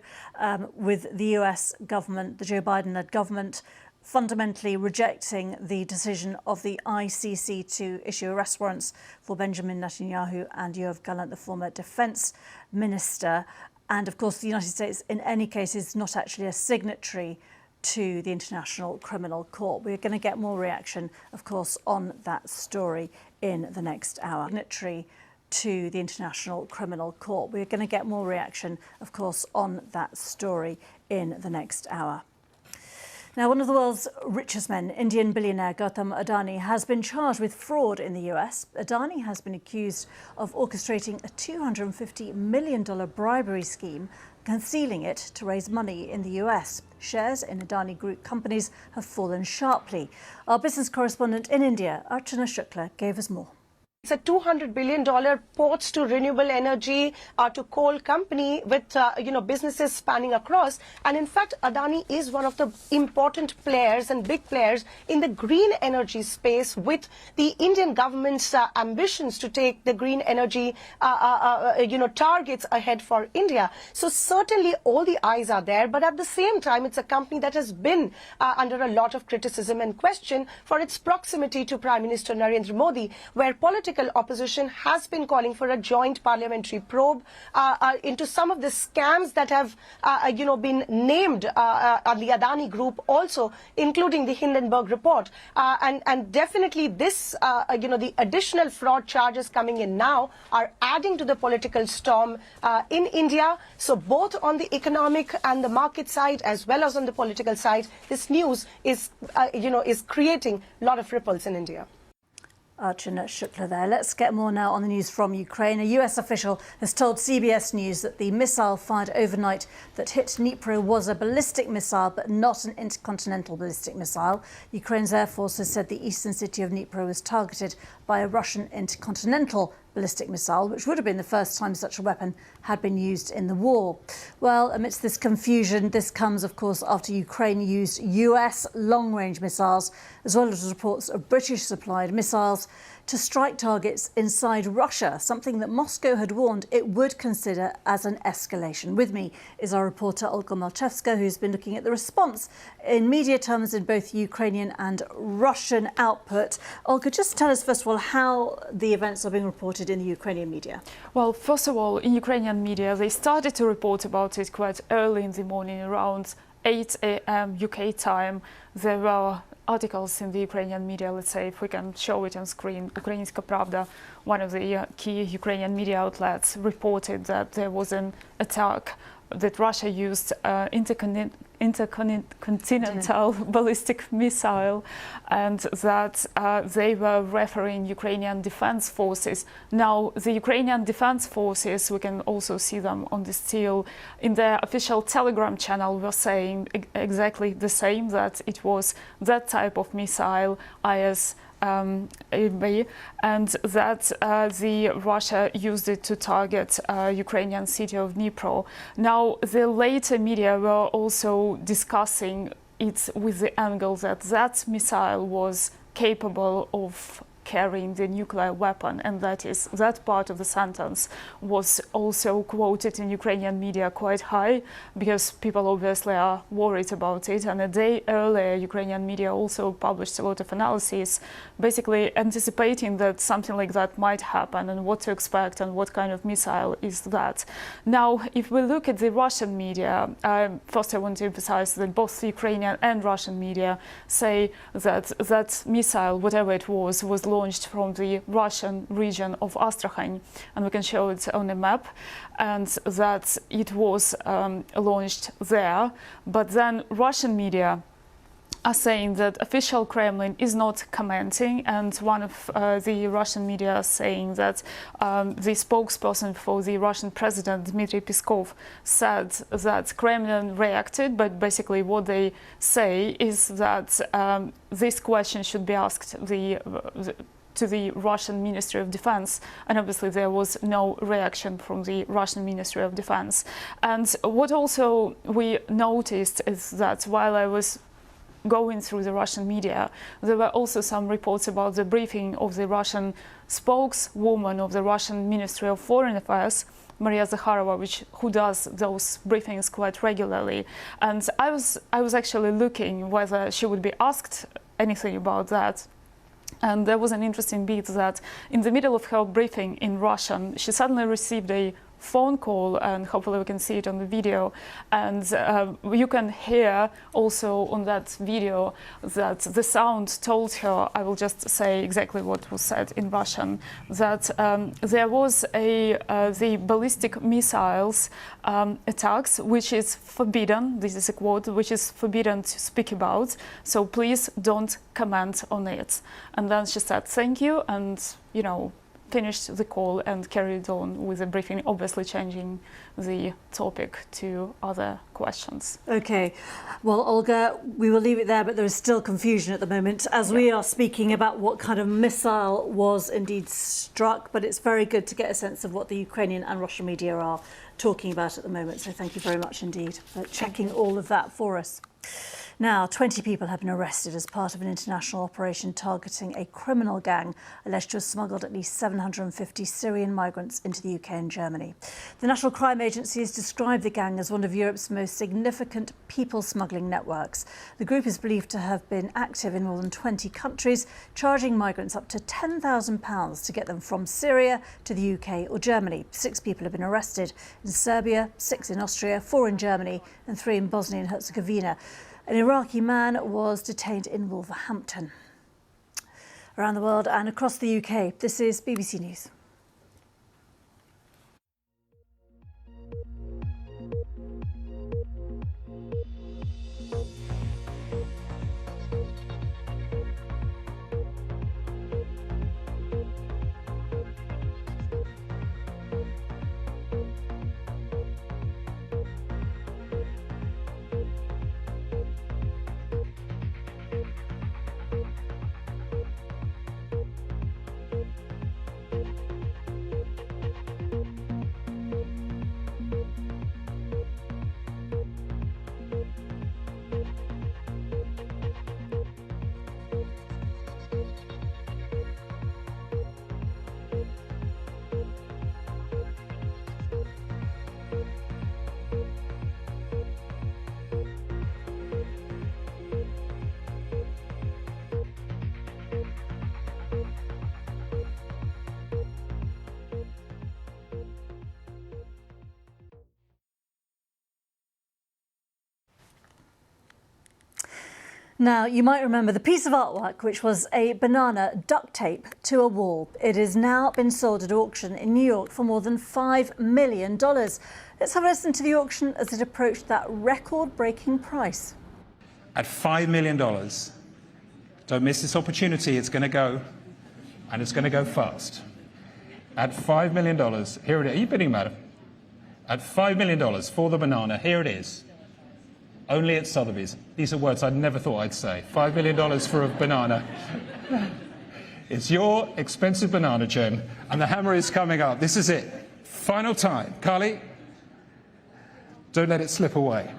with the US government, the Joe Biden-led government, fundamentally rejecting the decision of the ICC to issue arrest warrants for Benjamin Netanyahu and Yoav Gallant, the former defence minister. And of course, the United States, in any case, is not actually a signatory to the International Criminal Court. We're going to get more reaction, of course, on that story in the next hour. Signatory to the International Criminal Court. We're going to get more reaction, of course, on that story in the next hour. Now, one of the world's richest men, Indian billionaire Gautam Adani, has been charged with fraud in the US. Adani has been accused of orchestrating a $250 million bribery scheme, concealing it to raise money in the US. Shares in Adani Group companies have fallen sharply. Our business correspondent in India, Archana Shukla, gave us more. It's a $200 billion ports to renewable energy to coal company with, businesses spanning across. And in fact, Adani is one of the important players and big players in the green energy space with the Indian government's ambitions to take the green energy, targets ahead for India. So certainly all the eyes are there. But at the same time, it's a company that has been under a lot of criticism and question for its proximity to Prime Minister Narendra Modi, where political opposition has been calling for a joint parliamentary probe into some of the scams that have, been named on the Adani Group, also including the Hindenburg report. And definitely this, the additional fraud charges coming in now are adding to the political storm in India. So both on the economic and the market side, as well as on the political side, this news is, is creating a lot of ripples in India. Archana Shukla there. Let's get more now on the news from Ukraine. A US official has told CBS News that the missile fired overnight that hit Dnipro was a ballistic missile, but not an intercontinental ballistic missile. Ukraine's Air Force has said the eastern city of Dnipro was targeted by a Russian intercontinental ballistic missile, which would have been the first time such a weapon had been used in the war. Well, amidst this confusion, this comes, of course, after Ukraine used US long-range missiles, as well as reports of British-supplied missiles, to strike targets inside Russia, something that Moscow had warned it would consider as an escalation. With me is our reporter Olga Malchevska, who's been looking at the response in media terms in both Ukrainian and Russian output. Olga, just tell us, first of all, how the events are being reported in the Ukrainian media. Well, first of all, in Ukrainian media, they started to report about it quite early in the morning, around 8 a.m. UK time. There were articles in the Ukrainian media, let's say, if we can show it on screen. Ukrainska Pravda, one of the key Ukrainian media outlets, reported that there was an attack that Russia used intercontinental ballistic missile, and that they were referring Ukrainian defense forces. Now, the Ukrainian defense forces, we can also see them on the still, in their official Telegram channel, were saying exactly the same, that it was that type of missile, and that the Russia used it to target Ukrainian city of Dnipro. Now, the later media were also discussing it with the angle that that missile was capable of carrying the nuclear weapon, and that part of the sentence was also quoted in Ukrainian media quite high, because people obviously are worried about it. And a day earlier, Ukrainian media also published a lot of analysis, basically anticipating that something like that might happen and what to expect and what kind of missile is that. Now, if we look at the Russian media, first I want to emphasize that both the Ukrainian and Russian media say that that missile, whatever it was launched from the Russian region of Astrakhan, and we can show it on a map, and that it was launched there. But then Russian media are saying that official Kremlin is not commenting, and one of the Russian media is saying that the spokesperson for the Russian president, Dmitry Peskov, said that Kremlin reacted, but basically what they say is that this question should be asked to the Russian Ministry of Defense, and obviously there was no reaction from the Russian Ministry of Defense. And what also we noticed is that while I was going through the Russian media, there were also some reports about the briefing of the Russian spokeswoman of the Russian Ministry of Foreign Affairs, Maria Zakharova, who does those briefings quite regularly. And I was actually looking whether she would be asked anything about that. And there was an interesting bit that in the middle of her briefing in Russian, she suddenly received a phone call, and hopefully we can see it on the video. And you can hear also on that video that the sound told her, I will just say exactly what was said in Russian, that there was the ballistic missiles attacks, which is forbidden, this is a quote, which is forbidden to speak about, so please don't comment on it. And then she said thank you, and finished the call and carried on with the briefing, obviously changing the topic to other questions. Okay, well, Olga, we will leave it there, but there is still confusion at the moment as we are speaking about what kind of missile was indeed struck, but it's very good to get a sense of what the Ukrainian and Russian media are talking about at the moment, so thank you very much indeed for checking all of that for us. Now, 20 people have been arrested as part of an international operation targeting a criminal gang alleged to have smuggled at least 750 Syrian migrants into the UK and Germany. The National Crime Agency has described the gang as one of Europe's most significant people smuggling networks. The group is believed to have been active in more than 20 countries, charging migrants up to £10,000 to get them from Syria to the UK or Germany. 6 people have been arrested in Serbia, 6 in Austria, 4 in Germany and 3 in Bosnia and Herzegovina. An Iraqi man was detained in Wolverhampton. Around the world and across the UK, this is BBC News. Now, you might remember the piece of artwork, which was a banana duct tape to a wall. It has now been sold at auction in New York for more than $5 million. Let's have a listen to the auction as it approached that record-breaking price. At $5 million, don't miss this opportunity, it's going to go, and it's going to go fast. At $5 million, here it is. Are you bidding, madam? At $5 million for the banana, here it is. Only at Sotheby's. These are words I never thought I'd say. $5 million for a banana. It's your expensive banana, Jen, and the hammer is coming up. This is it. Final time. Carly, don't let it slip away.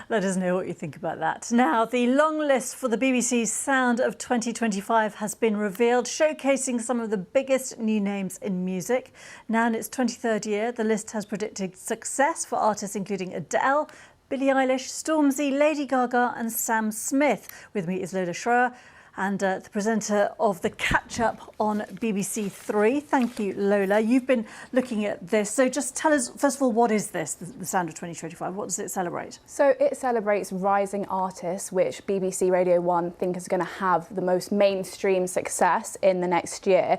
Let us know what you think about that. Now, the long list for the BBC's Sound of 2025 has been revealed, showcasing some of the biggest new names in music. Now in its 23rd year, the list has predicted success for artists including Adele, Billie Eilish, Stormzy, Lady Gaga and Sam Smith. With me is Lola Schroer, and the presenter of the catch-up on BBC Three. Thank you, Lola. You've been looking at this. So just tell us, first of all, what is this, the Sound of 2025? What does it celebrate? So it celebrates rising artists, which BBC Radio 1 think is going to have the most mainstream success in the next year.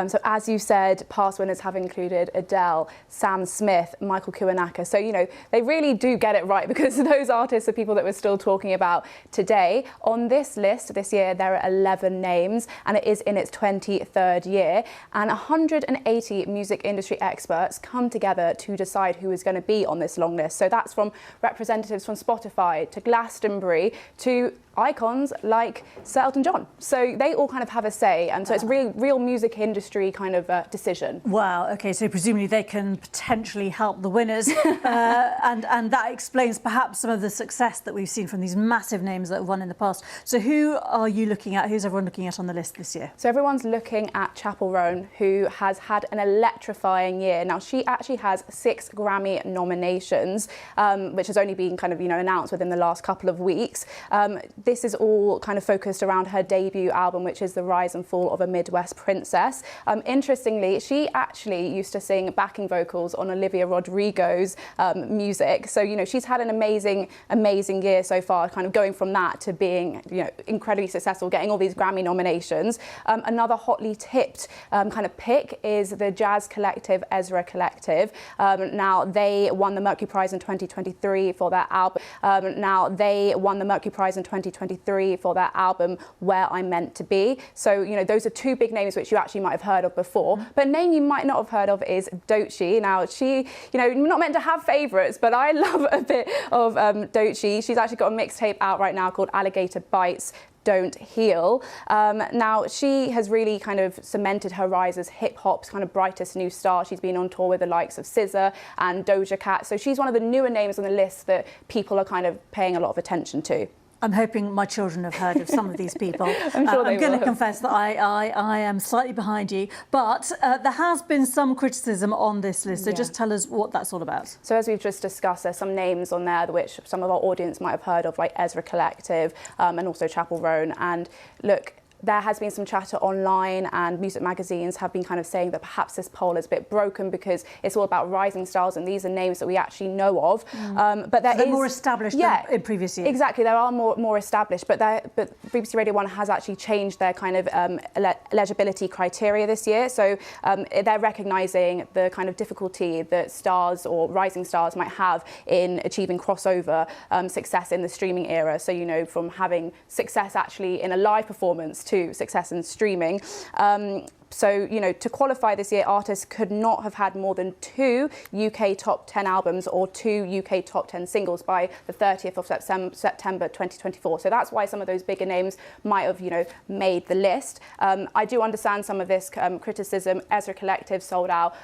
So as you said, past winners have included Adele, Sam Smith, Michael Kiwanuka. So, you know, they really do get it right, because those artists are people that we're still talking about today. On this list this year, there are 11 names, and it is in its 23rd year, and 180 music industry experts come together to decide who is going to be on this long list. So that's from representatives from Spotify to Glastonbury to icons like Sir Elton John. So they all kind of have a say, and so it's real music industry kind of decision. Wow, okay, so presumably they can potentially help the winners, and that explains perhaps some of the success that we've seen from these massive names that have won in the past. So who are you looking at? Who's everyone looking at on the list this year? So everyone's looking at Chapel Roan, who has had an electrifying year. Now, she actually has 6 Grammy nominations, which has only been kind of, you know, announced within the last couple of weeks. this is all kind of focused around her debut album, which is The Rise and Fall of a Midwest Princess. Interestingly, she actually used to sing backing vocals on Olivia Rodrigo's music. So, you know, she's had an amazing year so far, kind of going from that to being, you know, incredibly successful, getting all these Grammy nominations. Another hotly tipped kind of pick is the jazz collective Ezra Collective. Now, they won the Mercury Prize in 2023 for their album. Where I'm Meant to Be. So, you know, those are two big names which you actually might have heard of before. But a name you might not have heard of is Doechii. Now, she, you know, not meant to have favourites, but I love a bit of Doechii. She's actually got a mixtape out right now called Alligator Bites, Don't Heal. Now, she has really kind of cemented her rise as hip-hop's kind of brightest new star. She's been on tour with the likes of SZA and Doja Cat. So she's one of the newer names on the list that people are kind of paying a lot of attention to. I'm hoping my children have heard of some of these people. I'm sure I'm going to confess that I am slightly behind you, but there has been some criticism on this list, so just tell us what that's all about. So as we've just discussed, there's some names on there which some of our audience might have heard of, like Ezra Collective and also Chapel Roan. And look, there has been some chatter online, and music magazines have been kind of saying that perhaps this poll is a bit broken because it's all about rising stars, and these are names that we actually know of. But they're more established than in previous years. Exactly, there are more established, but BBC Radio 1 has actually changed their kind of eligibility criteria this year. So they're recognising the kind of difficulty that stars or rising stars might have in achieving crossover success in the streaming era. So, you know, from having success actually in a live performance to success in streaming. So, you know, to qualify this year, artists could not have had more than 2 UK top 10 albums or 2 UK top 10 singles by the 30th of September 2024. So that's why some of those bigger names might have, you know, made the list. I do understand some of this criticism. Ezra Collective sold out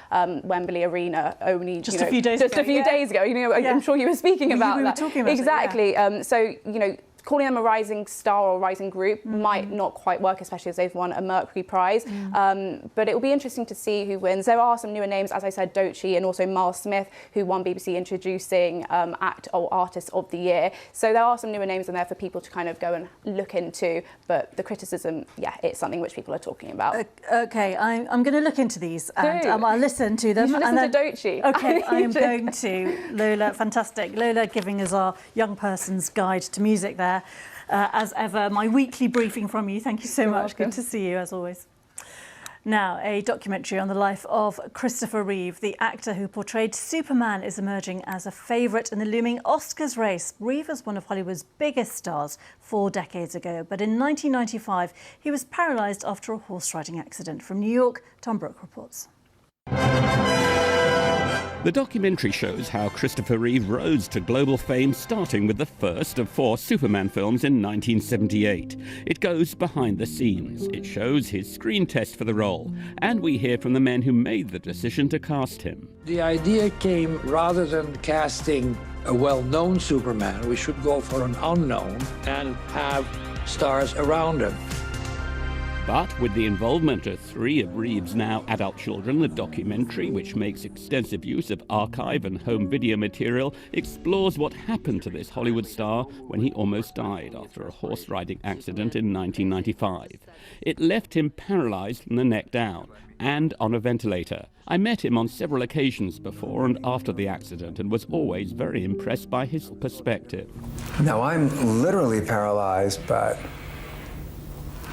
Wembley Arena only just a few days ago. You know, I'm sure you were speaking about we that. Were talking about exactly. So, you know, calling them a rising star or rising group might not quite work, especially as they've won a Mercury Prize. But it will be interesting to see who wins. There are some newer names, as I said, Doechii and also Miles Smith, who won BBC Introducing Act or Artist of the Year. So there are some newer names in there for people to kind of go and look into. But the criticism, yeah, it's something which people are talking about. Okay, I'm going to look into these and I'll listen to them. You should listen to Doechii. Okay, I am going to. Lola, fantastic. Lola giving us our young person's guide to music there. As ever, my weekly briefing from you. Thank you so much. Welcome. Good to see you, as always. Now, a documentary on the life of Christopher Reeve, the actor who portrayed Superman, is emerging as a favourite in the looming Oscars race. Reeve was one of Hollywood's biggest stars 4 decades ago, but in 1995, he was paralysed after a horse riding accident. From New York, Tom Brooke reports. The documentary shows how Christopher Reeve rose to global fame, starting with the first of 4 Superman films in 1978. It goes behind the scenes. It shows his screen test for the role, and we hear from the men who made the decision to cast him. The idea came, rather than casting a well-known Superman, we should go for an unknown and have stars around him. But with the involvement of 3 of Reeve's now adult children, the documentary, which makes extensive use of archive and home video material, explores what happened to this Hollywood star when he almost died after a horse riding accident in 1995. It left him paralysed from the neck down and on a ventilator. I met him on several occasions before and after the accident and was always very impressed by his perspective. Now, I'm literally paralyzed, but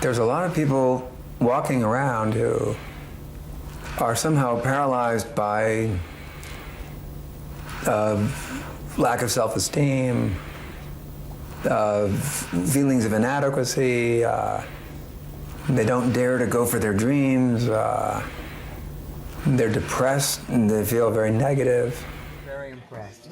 there's a lot of people walking around who are somehow paralyzed by lack of self-esteem, feelings of inadequacy. They don't dare to go for their dreams. They're depressed and they feel very negative.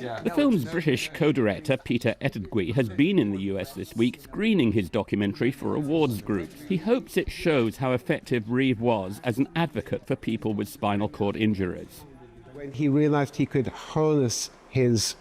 The film's British co-director Peter Ettedgui has been in the US this week screening his documentary for awards groups. He hopes it shows how effective Reeve was as an advocate for people with spinal cord injuries. When he realised he could harness his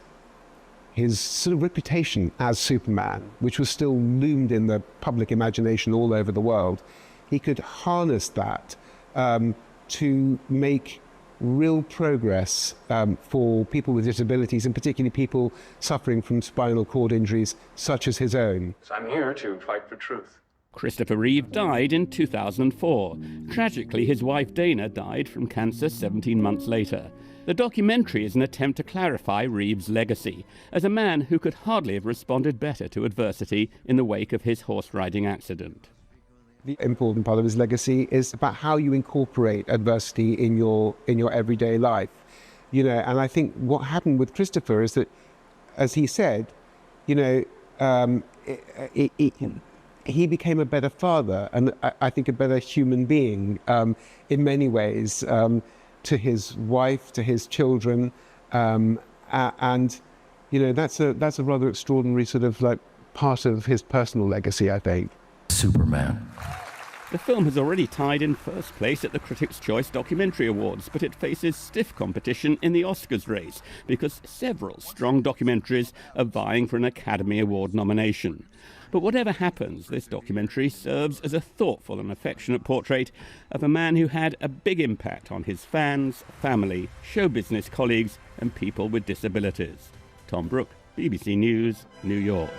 sort of reputation as Superman, which was still loomed in the public imagination all over the world, he could harness that to make real progress for people with disabilities, and particularly people suffering from spinal cord injuries such as his own. So I'm here to fight for truth. Christopher Reeve died in 2004. Tragically, his wife Dana died from cancer 17 months later. The documentary is an attempt to clarify Reeve's legacy as a man who could hardly have responded better to adversity in the wake of his horse riding accident. The important part of his legacy is about how you incorporate adversity in your everyday life. You know, and I think what happened with Christopher is that, as he said, you know, he became a better father, and I think a better human being in many ways, to his wife, to his children, and you know, that's a rather extraordinary sort of like part of his personal legacy, I think. Superman. The film has already tied in first place at the Critics' Choice Documentary Awards, but it faces stiff competition in the Oscars race because several strong documentaries are vying for an Academy Award nomination. But whatever happens, this documentary serves as a thoughtful and affectionate portrait of a man who had a big impact on his fans, family, show business colleagues and people with disabilities. Tom Brooke, BBC News, New York.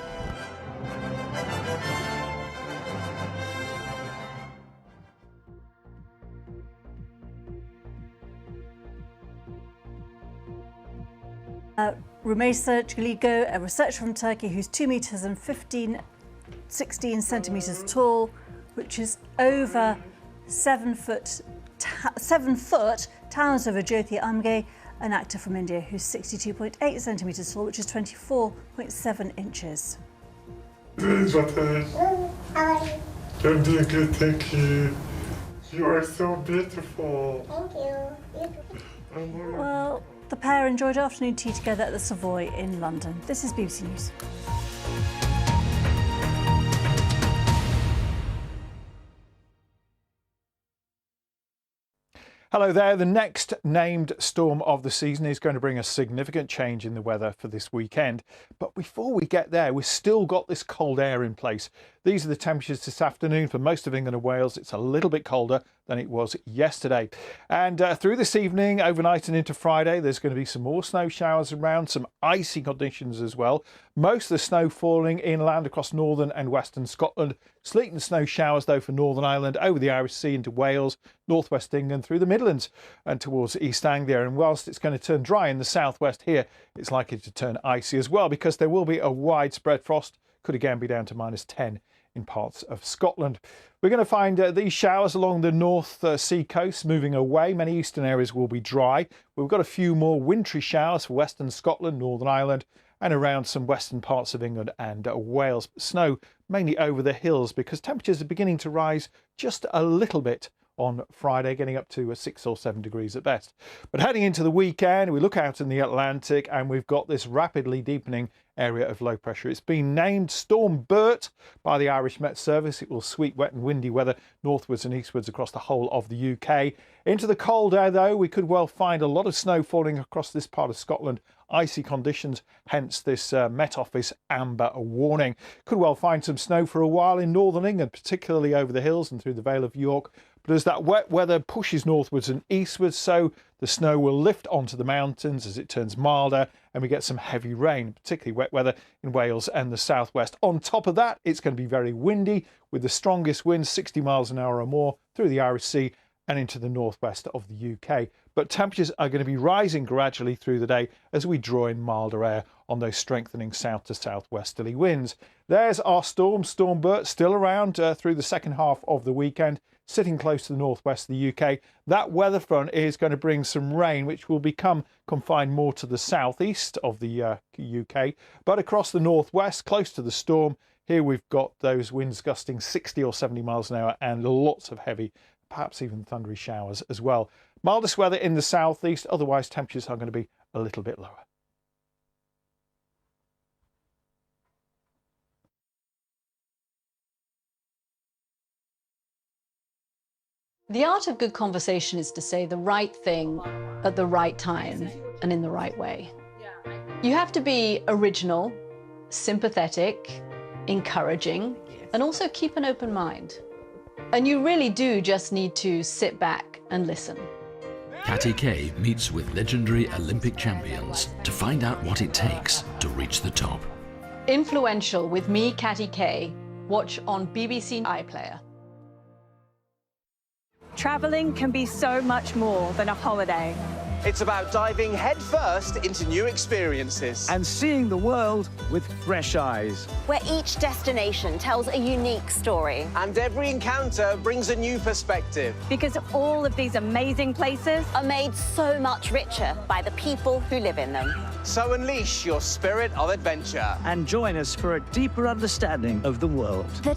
Rumeysa Giligo, a researcher from Turkey who's 2 meters and 16 centimeters tall, which is over 7 foot, towers over Jyoti Amge, an actor from India who's 62.8 centimeters tall, which is 24.7 inches. I'm doing good, thank you. You are so beautiful. Thank you. Well, the pair enjoyed afternoon tea together at the Savoy in London. This is BBC News. Hello there. The next named storm of the season is going to bring a significant change in the weather for this weekend. But before we get there, we've still got this cold air in place. These are the temperatures this afternoon for most of England and Wales. It's a little bit colder than it was yesterday. And through this evening, overnight and into Friday, there's going to be some more snow showers around, some icy conditions as well. Most of the snow falling inland across northern and western Scotland. Sleet and snow showers, though, for Northern Ireland, over the Irish Sea into Wales, northwest England, through the Midlands and towards East Anglia. And whilst it's going to turn dry in the southwest here, it's likely to turn icy as well because there will be a widespread frost. Could again be down to -10 in parts of Scotland. We're going to find these showers along the North Sea coast moving away. Many eastern areas will be dry. We've got a few more wintry showers for western Scotland, Northern Ireland and around some western parts of England and Wales. Snow mainly over the hills because temperatures are beginning to rise just a little bit on Friday, getting up to 6 or 7 degrees at best. But heading into the weekend, we look out in the Atlantic and we've got this rapidly deepening area of low pressure. It's been named Storm Bert by the Irish Met Service. It will sweep wet and windy weather northwards and eastwards across the whole of the UK. Into the cold air, though, we could well find a lot of snow falling across this part of Scotland. Icy conditions, hence this Met Office amber warning. Could well find some snow for a while in northern England, particularly over the hills and through the Vale of York. But as that wet weather pushes northwards and eastwards, so the snow will lift onto the mountains as it turns milder and we get some heavy rain, particularly wet weather in Wales and the southwest. On top of that, it's going to be very windy with the strongest winds, 60 miles an hour or more, through the Irish Sea and into the northwest of the UK. But temperatures are going to be rising gradually through the day as we draw in milder air on those strengthening south to southwesterly winds. There's our storm, Storm Bert, still around through the second half of the weekend, sitting close to the northwest of the UK. That weather front is going to bring some rain, which will become confined more to the southeast of the UK. But across the northwest, close to the storm, here we've got those winds gusting 60 or 70 miles an hour and lots of heavy, perhaps even thundery showers as well. Mildest weather in the southeast, otherwise temperatures are going to be a little bit lower. The art of good conversation is to say the right thing at the right time and in the right way. You have to be original, sympathetic, encouraging, and also keep an open mind. And you really do just need to sit back and listen. Katty Kay meets with legendary Olympic champions to find out what it takes to reach the top. Influential with me, Katty Kay. Watch on BBC iPlayer. Travelling can be so much more than a holiday. It's about diving headfirst into new experiences. And seeing the world with fresh eyes. Where each destination tells a unique story. And every encounter brings a new perspective. Because all of these amazing places are made so much richer by the people who live in them. So unleash your spirit of adventure. And join us for a deeper understanding of the world. The